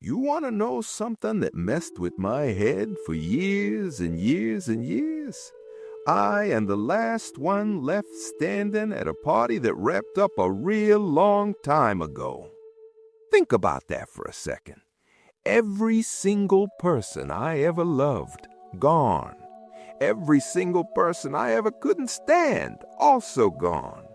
You want to know something that messed with my head for years and years and years? I am the last one left standing at a party that wrapped up a real long time ago. Think about that for a second. Every single person I ever loved, gone. Every single person I ever couldn't stand, also gone.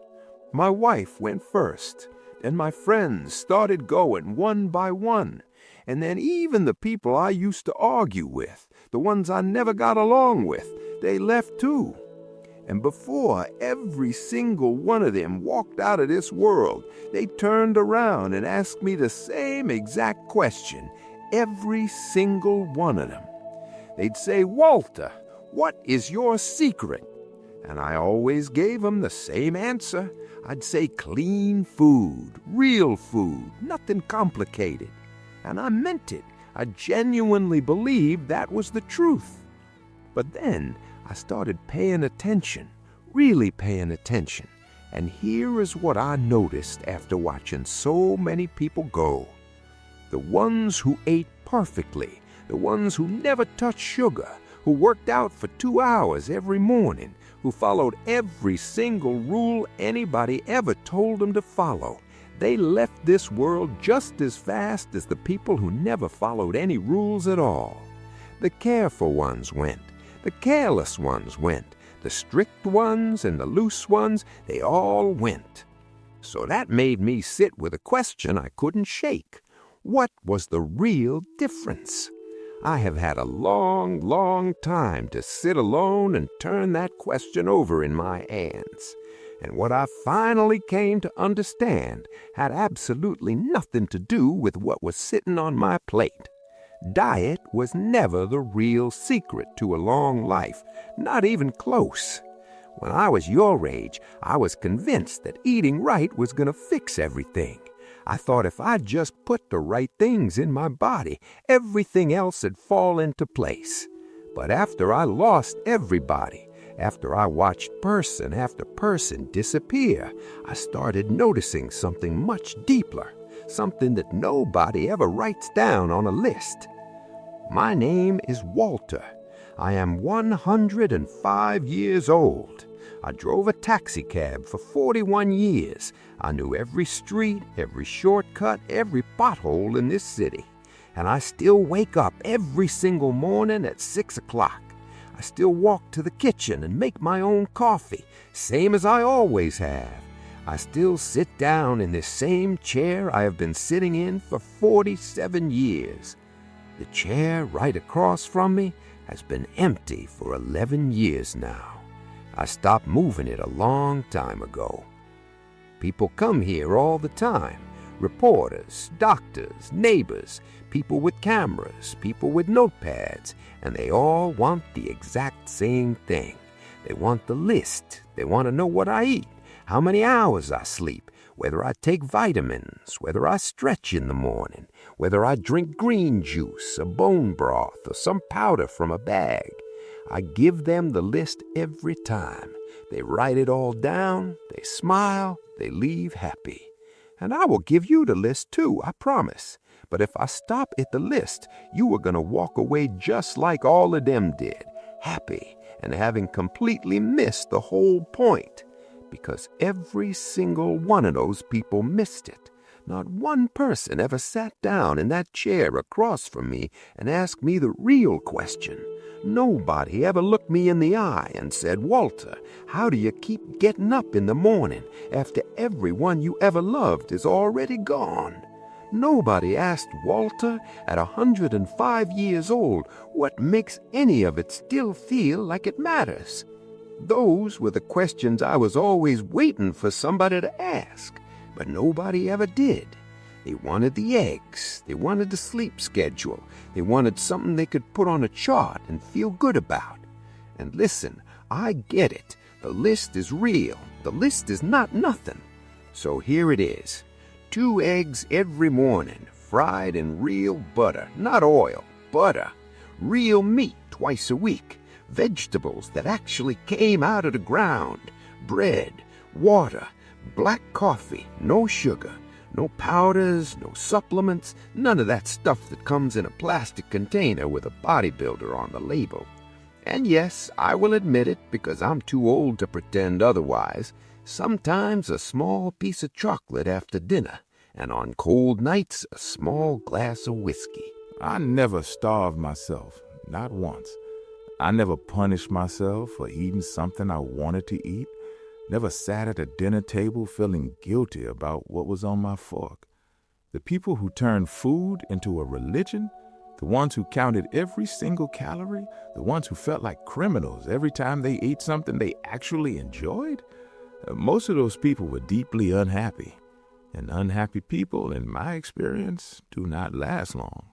My wife went first, and my friends started going one by one. And then even the people I used to argue with, the ones I never got along with, they left too. And before every single one of them walked out of this world, they turned around and asked me the same exact question, every single one of them. They'd say, "Walter, what is your secret?" And I always gave them the same answer. I'd say clean food, real food, nothing complicated. And I meant it. I genuinely believed that was the truth. But then I started paying attention, really paying attention. And here is what I noticed after watching so many people go. The ones who ate perfectly, the ones who never touched sugar, who worked out for 2 hours every morning, who followed every single rule anybody ever told them to follow, they left this world just as fast as the people who never followed any rules at all. The careful ones went. The careless ones went. The strict ones and the loose ones, they all went. So that made me sit with a question I couldn't shake. What was the real difference? I have had a long, long time to sit alone and turn that question over in my hands. And what I finally came to understand had absolutely nothing to do with what was sitting on my plate. Diet was never the real secret to a long life, not even close. When I was your age, I was convinced that eating right was going to fix everything. I thought if I just put the right things in my body, everything else would fall into place. But after I lost everybody, after I watched person after person disappear, I started noticing something much deeper, something that nobody ever writes down on a list. My name is Walter. I am 105 years old. I drove a taxi cab for 41 years. I knew every street, every shortcut, every pothole in this city. And I still wake up every single morning at 6 o'clock. I still walk to the kitchen and make my own coffee, same as I always have. I still sit down in this same chair I have been sitting in for 47 years. The chair right across from me has been empty for 11 years now. I stopped moving it a long time ago. People come here all the time. Reporters, doctors, neighbors, people with cameras, people with notepads, and they all want the exact same thing. They want the list. They want to know what I eat, how many hours I sleep, whether I take vitamins, whether I stretch in the morning, whether I drink green juice, a bone broth, or some powder from a bag. I give them the list every time. They write it all down, they smile, they leave happy. And I will give you the list too, I promise. But if I stop at the list, you are going to walk away just like all of them did, happy and having completely missed the whole point. Because every single one of those people missed it. Not one person ever sat down in that chair across from me and asked me the real question. Nobody ever looked me in the eye and said, "Walter, how do you keep getting up in the morning after everyone you ever loved is already gone?" Nobody asked Walter at 105 years old what makes any of it still feel like it matters. Those were the questions I was always waiting for somebody to ask, but nobody ever did. They wanted the eggs. They wanted the sleep schedule. They wanted something they could put on a chart and feel good about. And listen, I get it. The list is real. The list is not nothing. So here it is. 2 eggs every morning, fried in real butter, not oil, butter. Real meat twice a week. Vegetables that actually came out of the ground. Bread, water, black coffee, no sugar. No powders, no supplements, none of that stuff that comes in a plastic container with a bodybuilder on the label. And yes, I will admit it because I'm too old to pretend otherwise. Sometimes a small piece of chocolate after dinner, and on cold nights, a small glass of whiskey. I never starved myself, not once. I never punished myself for eating something I wanted to eat. Never sat at a dinner table feeling guilty about what was on my fork. The people who turned food into a religion, the ones who counted every single calorie, the ones who felt like criminals every time they ate something they actually enjoyed, most of those people were deeply unhappy. And unhappy people, in my experience, do not last long.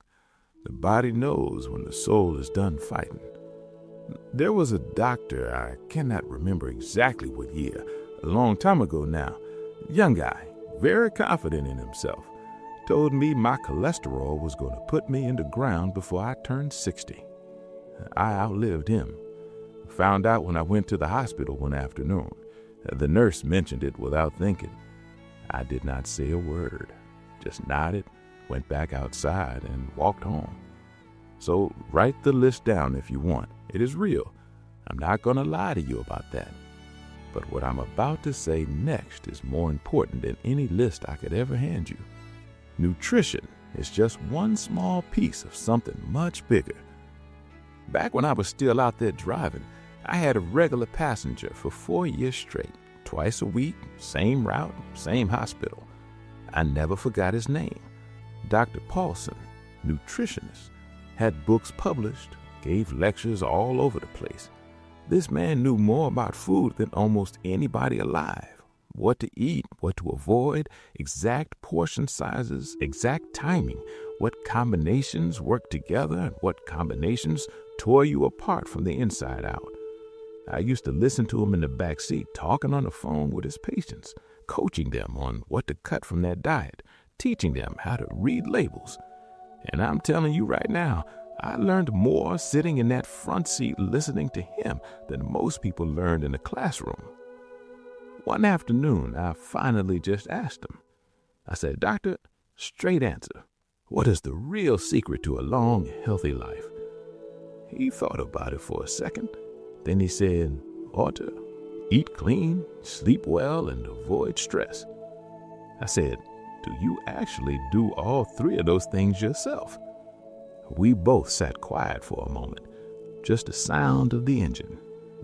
The body knows when the soul is done fighting. There was a doctor, I cannot remember exactly what year, a long time ago now, young guy, very confident in himself, told me my cholesterol was going to put me in the ground before I turned 60. I outlived him. Found out when I went to the hospital one afternoon. The nurse mentioned it without thinking. I did not say a word, just nodded, went back outside, and walked home. So write the list down if you want. It is real. I'm not going to lie to you about that. But what I'm about to say next is more important than any list I could ever hand you. Nutrition is just one small piece of something much bigger. Back when I was still out there driving, I had a regular passenger for 4 years straight, twice a week, same route, same hospital. I never forgot his name. Dr. Paulson, nutritionist, had books published, gave lectures all over the place. This man knew more about food than almost anybody alive. What to eat, what to avoid, exact portion sizes, exact timing, what combinations work together and what combinations tore you apart from the inside out. I used to listen to him in the back seat talking on the phone with his patients, coaching them on what to cut from their diet, teaching them how to read labels. And I'm telling you right now, I learned more sitting in that front seat listening to him than most people learned in the classroom. One afternoon, I finally just asked him. I said, "Doctor, straight answer. What is the real secret to a long, healthy life?" He thought about it for a second. Then he said, "Water, eat clean, sleep well, and avoid stress." I said, "Do you actually do all three of those things yourself?" We both sat quiet for a moment, just the sound of the engine.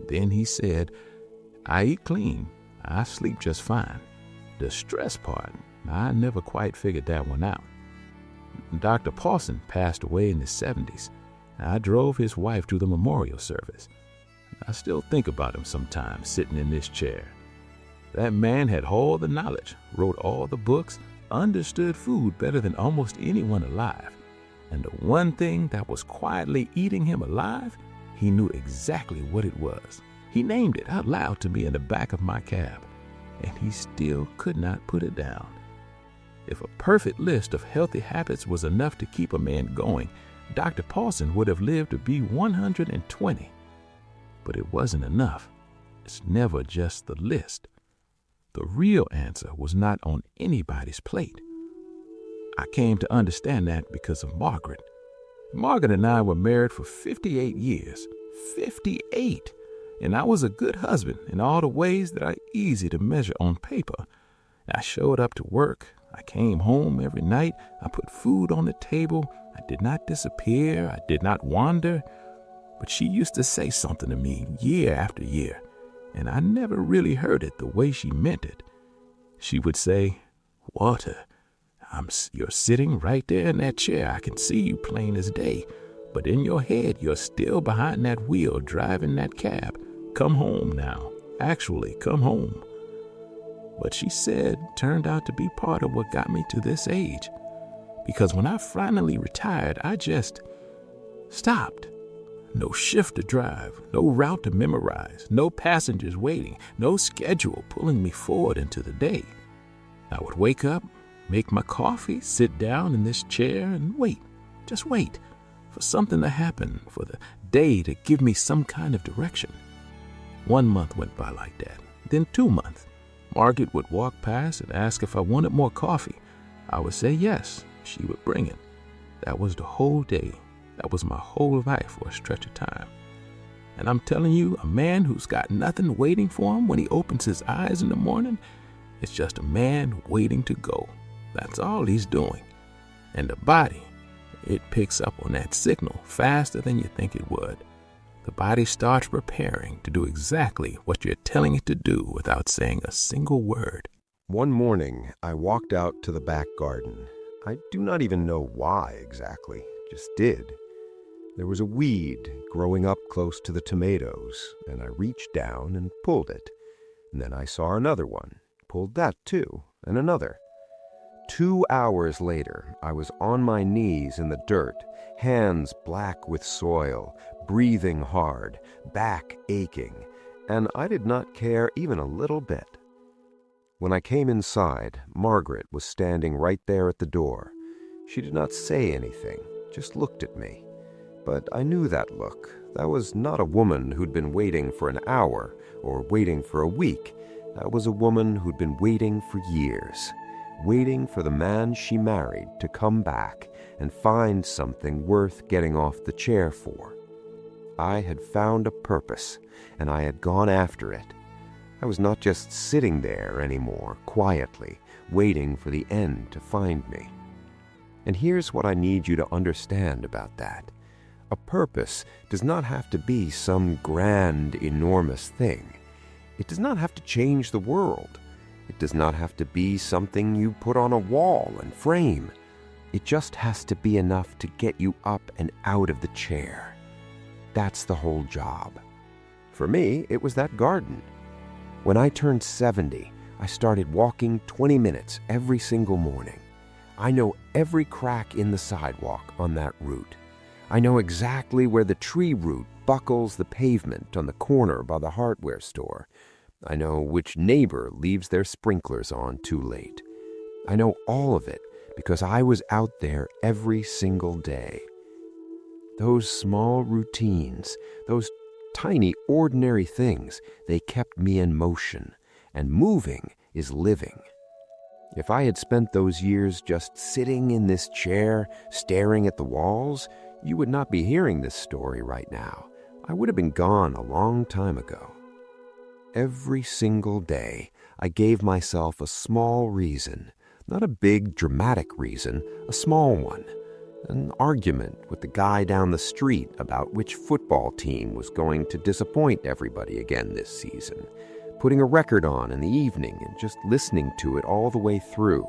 Then he said, "I eat clean. I sleep just fine. The stress part, I never quite figured that one out." Dr. Paulson passed away in his 70s. I drove his wife to the memorial service. I still think about him sometimes sitting in this chair. That man had all the knowledge, wrote all the books, understood food better than almost anyone alive. And the one thing that was quietly eating him alive, he knew exactly what it was. He named it out loud to me in the back of my cab, and he still could not put it down. If a perfect list of healthy habits was enough to keep a man going, Dr. Paulson would have lived to be 120. But it wasn't enough. It's never just the list. The real answer was not on anybody's plate. I came to understand that because of Margaret. Margaret and I were married for 58 years. 58! And I was a good husband in all the ways that are easy to measure on paper. I showed up to work. I came home every night. I put food on the table. I did not disappear. I did not wander. But she used to say something to me year after year, and I never really heard it the way she meant it. She would say, "Walter, you're sitting right there in that chair. I can see you plain as day. But in your head, you're still behind that wheel driving that cab. Come home now. Actually, come home." What she said turned out to be part of what got me to this age. Because when I finally retired, I just stopped. No shift to drive, no route to memorize, no passengers waiting, no schedule pulling me forward into the day. I would wake up, make my coffee, sit down in this chair and wait, just wait for something to happen, for the day to give me some kind of direction. 1 month went by like that, then 2 months. Margaret would walk past and ask if I wanted more coffee. I would say yes, she would bring it. That was the whole day. That was my whole life for a stretch of time. And I'm telling you, a man who's got nothing waiting for him when he opens his eyes in the morning, it's just a man waiting to go. That's all he's doing. And the body, it picks up on that signal faster than you think it would. The body starts preparing to do exactly what you're telling it to do without saying a single word. One morning, I walked out to the back garden. I do not even know why exactly, just did. There was a weed growing up close to the tomatoes, and I reached down and pulled it. And then I saw another one, pulled that too, and another. 2 hours later, I was on my knees in the dirt, hands black with soil, breathing hard, back aching, and I did not care even a little bit. When I came inside, Margaret was standing right there at the door. She did not say anything, just looked at me. But I knew that look. That was not a woman who'd been waiting for an hour or waiting for a week. That was a woman who'd been waiting for years, waiting for the man she married to come back and find something worth getting off the chair for. I had found a purpose, and I had gone after it. I was not just sitting there anymore, quietly, waiting for the end to find me. And here's what I need you to understand about that. A purpose does not have to be some grand, enormous thing. It does not have to change the world. It does not have to be something you put on a wall and frame. It just has to be enough to get you up and out of the chair. That's the whole job. For me, it was that garden. When I turned 70, I started walking 20 minutes every single morning. I know every crack in the sidewalk on that route. I know exactly where the tree root buckles the pavement on the corner by the hardware store. I know which neighbor leaves their sprinklers on too late. I know all of it because I was out there every single day. Those small routines, those tiny, ordinary things, they kept me in motion, and moving is living. If I had spent those years just sitting in this chair, staring at the walls, you would not be hearing this story right now. I would have been gone a long time ago. Every single day, I gave myself a small reason, not a big, dramatic reason, a small one. An argument with the guy down the street about which football team was going to disappoint everybody again this season. Putting a record on in the evening and just listening to it all the way through.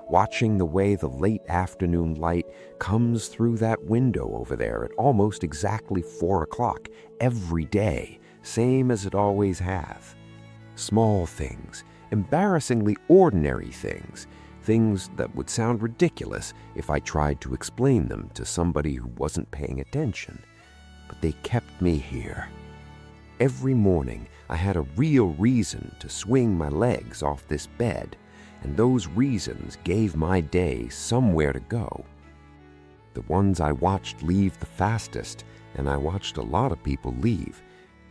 Watching the way the late afternoon light comes through that window over there at almost exactly 4 o'clock every day, same as it always has. Small things, embarrassingly ordinary things, things that would sound ridiculous if I tried to explain them to somebody who wasn't paying attention. But they kept me here. Every morning, I had a real reason to swing my legs off this bed, and those reasons gave my day somewhere to go. The ones I watched leave the fastest, and I watched a lot of people leave,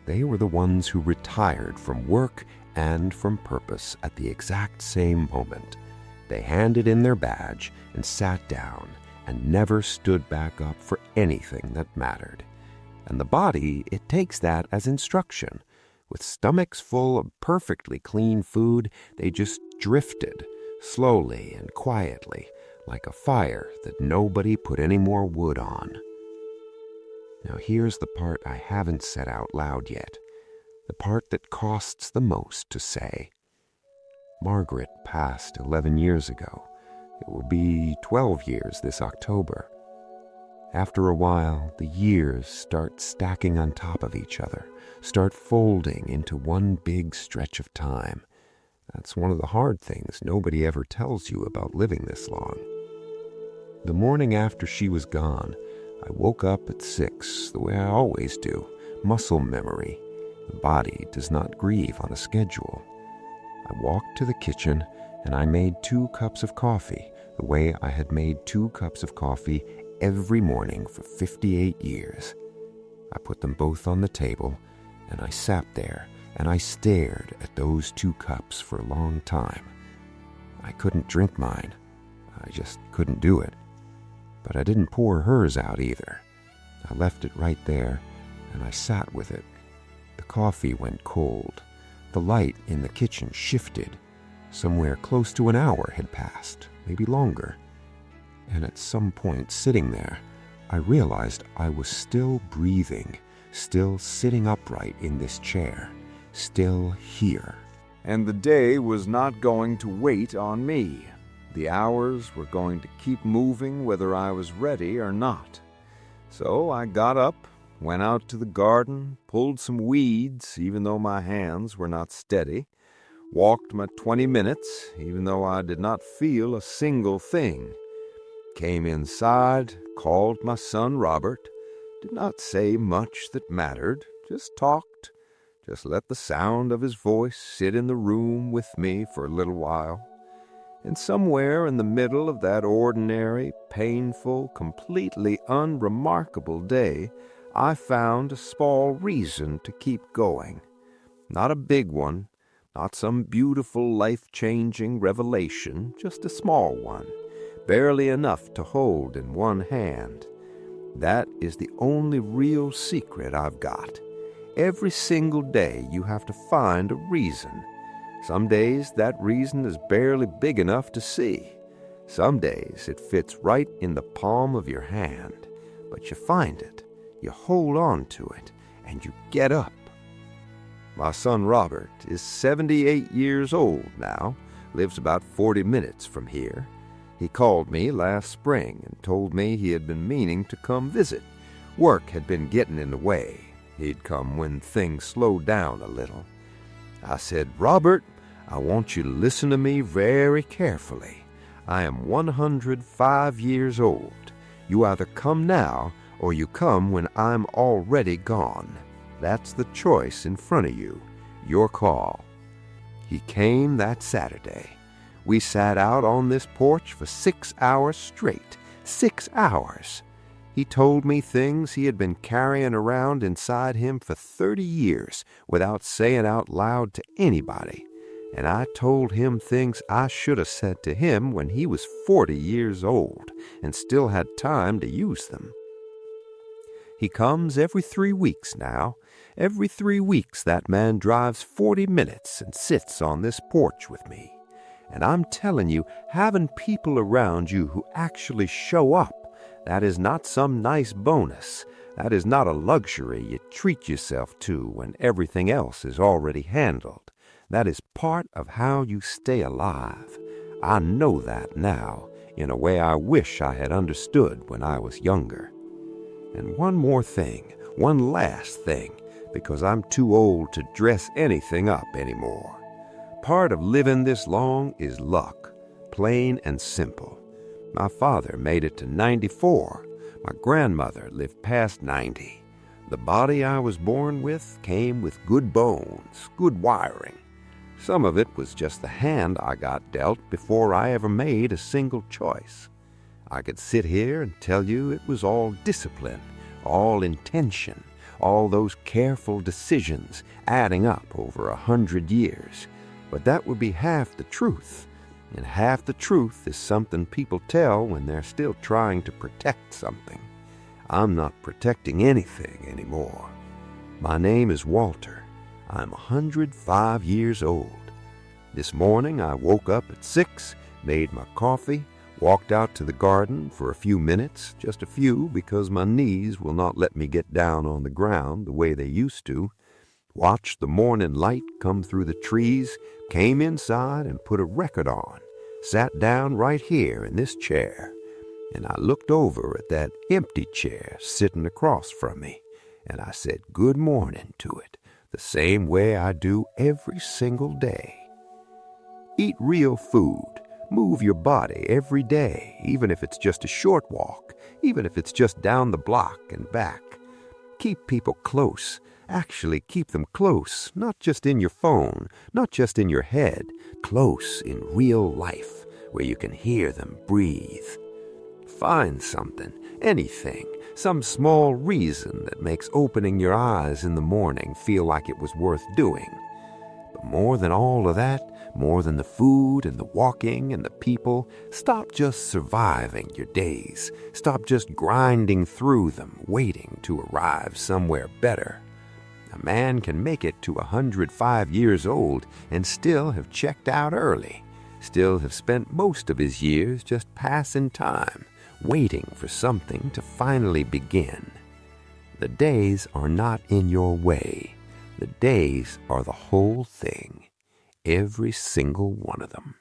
they were the ones who retired from work and from purpose at the exact same moment. They handed in their badge and sat down and never stood back up for anything that mattered. And the body, it takes that as instruction. With stomachs full of perfectly clean food, they just drifted, slowly and quietly, like a fire that nobody put any more wood on. Now here's the part I haven't said out loud yet, the part that costs the most to say. Margaret passed 11 years ago. It will be 12 years this October. After a while, the years start stacking on top of each other, start folding into one big stretch of time. That's one of the hard things nobody ever tells you about living this long. The morning after she was gone, I woke up at 6, the way I always do, muscle memory. The body does not grieve on a schedule. I walked to the kitchen and I made 2 cups of coffee, the way I had made 2 cups of coffee every morning for 58 years. I put them both on the table and I sat there and I stared at those 2 cups for a long time. I couldn't drink mine. I I just couldn't do it. But I didn't pour hers out either. I left it right there, and I sat with it. The coffee went cold. The light in the kitchen shifted. Somewhere close to an hour had passed, maybe longer. And at some point sitting there, I realized I was still breathing, still sitting upright in this chair, still here. And the day was not going to wait on me. The hours were going to keep moving whether I was ready or not. So I got up, went out to the garden, pulled some weeds, even though my hands were not steady, walked my 20 minutes, even though I did not feel a single thing, came inside, called my son Robert, did not say much that mattered, just talked, just let the sound of his voice sit in the room with me for a little while. And somewhere in the middle of that ordinary, painful, completely unremarkable day, I found a small reason to keep going. Not a big one, not some beautiful, life-changing revelation, just a small one, barely enough to hold in one hand. That is the only real secret I've got. Every single day you have to find a reason. Some days that reason is barely big enough to see. Some days it fits right in the palm of your hand. But you find it, you hold on to it, and you get up. My son Robert is 78 years old now, lives about 40 minutes from here. He called me last spring and told me he had been meaning to come visit. Work had been getting in the way. He'd come when things slowed down a little. I said, Robert, I want you to listen to me very carefully. I am 105 years old. You either come now or you come when I'm already gone. That's the choice in front of you. Your call. He came that Saturday. We sat out on this porch for 6 hours straight. 6 hours. He told me things he had been carrying around inside him for 30 years without saying out loud to anybody. And I told him things I should have said to him when he was 40 years old and still had time to use them. He comes every 3 weeks now. Every 3 weeks that man drives 40 minutes and sits on this porch with me. And I'm telling you, having people around you who actually show up, that is not some nice bonus. That is not a luxury you treat yourself to when everything else is already handled. That is part of how you stay alive. I know that now, in a way I wish I had understood when I was younger. And one more thing, one last thing, because I'm too old to dress anything up anymore. Part of living this long is luck, plain and simple. My father made it to 94. My grandmother lived past 90. The body I was born with came with good bones, good wiring. Some of it was just the hand I got dealt before I ever made a single choice. I could sit here and tell you it was all discipline, all intention, all those careful decisions adding up over 100 years. But that would be half the truth. And half the truth is something people tell when they're still trying to protect something. I'm not protecting anything anymore. My name is Walter. I'm 105 years old. This morning I woke up at 6, made my coffee, walked out to the garden for a few minutes, just a few because my knees will not let me get down on the ground the way they used to, watched the morning light come through the trees, came inside and put a record on, sat down right here in this chair, and I looked over at that empty chair sitting across from me, and I said good morning to it, the same way I do every single day. Eat real food. Move your body every day, even if it's just a short walk, even if it's just down the block and back. Keep people close. Actually keep them close, not just in your phone, not just in your head, close in real life, where you can hear them breathe. Find something, anything, some small reason that makes opening your eyes in the morning feel like it was worth doing. But more than all of that, more than the food and the walking and the people, stop just surviving your days. Stop just grinding through them, waiting to arrive somewhere better. A man can make it to 105 years old and still have checked out early, still have spent most of his years just passing time, waiting for something to finally begin. The days are not in your way. The days are the whole thing, every single one of them.